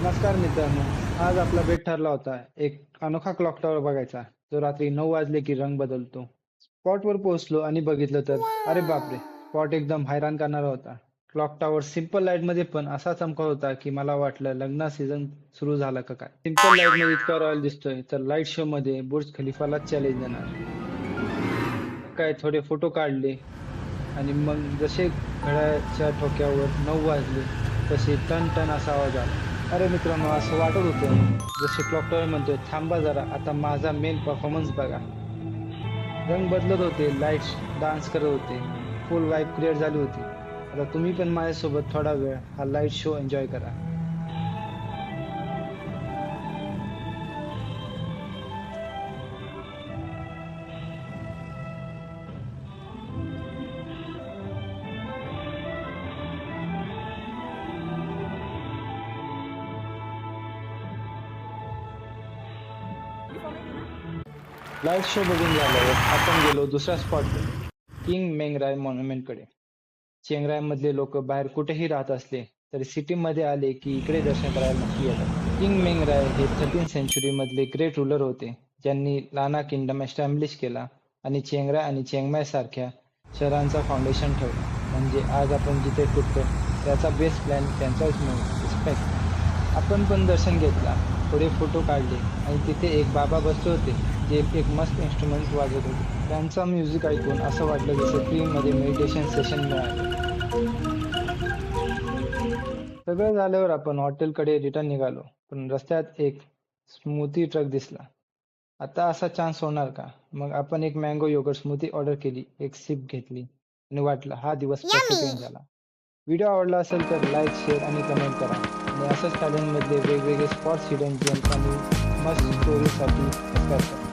नमस्कार मित्रांनो. आज आपला बेट ठरला होता एक अनोखा क्लॉक टॉवर बघायचा, जो रात्री 9 वाजले की रंग बदलतो. स्पॉटवर पोहोचलो आणि बघितलं तर अरे बापरे, स्पॉट एकदम हैराण करणारा होता. क्लॉक टॉवर सिंपल लाईट मध्ये पण असा चमकत होता की मला वाटलं लग्न सीझन सुरू झाला का काय. सिंपल लाईट मध्ये इतका रॉयल दिसतोय तर लाईट शो मध्ये बुर्ज खलिफाला चॅलेंज देणार. काय थोडे फोटो काढले आणि मग जसे घड्याळाच्या ठोक्यावर 9 वाजले तसे टन टन असा आवाज आला. अरे मित्रांनो, असं वाटत होतं जसे क्लॉक टॉवर म्हणतोय थांबा जरा, आता माझा मेन परफॉर्मन्स बघा. रंग बदलत होते, लाईट्स डान्स करत होते, फुल वाईब क्रिएट झाली होती. आता तुम्ही पण माझ्यासोबत थोडा वेळ हा लाईट शो एन्जॉय करा. लाईट शो बघून झाल्यावर आपण गेलो दुसऱ्या स्पॉटवर, किंग मेंगराय मॉन्युमेंटकडे. चेंगराईमधले लोक बाहेर कुठेही राहत असले तरी सिटीमध्ये आले की इकडे दर्शन करायला नक्की येतात. किंग मेंगराय हे 13th सेंचुरी मधले ग्रेट रूलर होते, ज्यांनी लाना किंगडम एस्टॅब्लिश केला आणि चेंगराय आणि चिंगमाय सारख्या शहरांचा फाउंडेशन ठेवला. म्हणजे आज आपण जिथे फिरतो त्याचा बेस प्लॅन त्यांचाच मिळतो. रिस्पेक्ट. आपण पण दर्शन घेतला, थोडे फोटो काढले आणि तिथे एक बाबा बसले होते, जे एक मस्त इन्स्ट्रुमेंट वाजवत होते. त्यांचा म्युझिक ऐकून असं वाटलं जसं फ्रीमध्ये मेडिटेशन सेशन मिळाले. सगळं झाल्यावर आपण हॉटेलकडे रिटर्न निघालो, पण रस्त्यात एक स्मूथी ट्रक दिसला. आता असा चान्स होणार का? मग आपण एक मँगो योगर्ट स्मूथी ऑर्डर केली, एक सिप घेतली आणि वाटलं हा दिवस परफेक्ट एंड झाला. व्हिडिओ आवडला असेल तर लाईक, शेअर आणि कमेंट करा आणि असंच थायलंडमधले वेगवेगळे स्पॉट्स, हिडन जेम्स आणि मस्त स्टोरीसाठी सबस्क्राईब करा.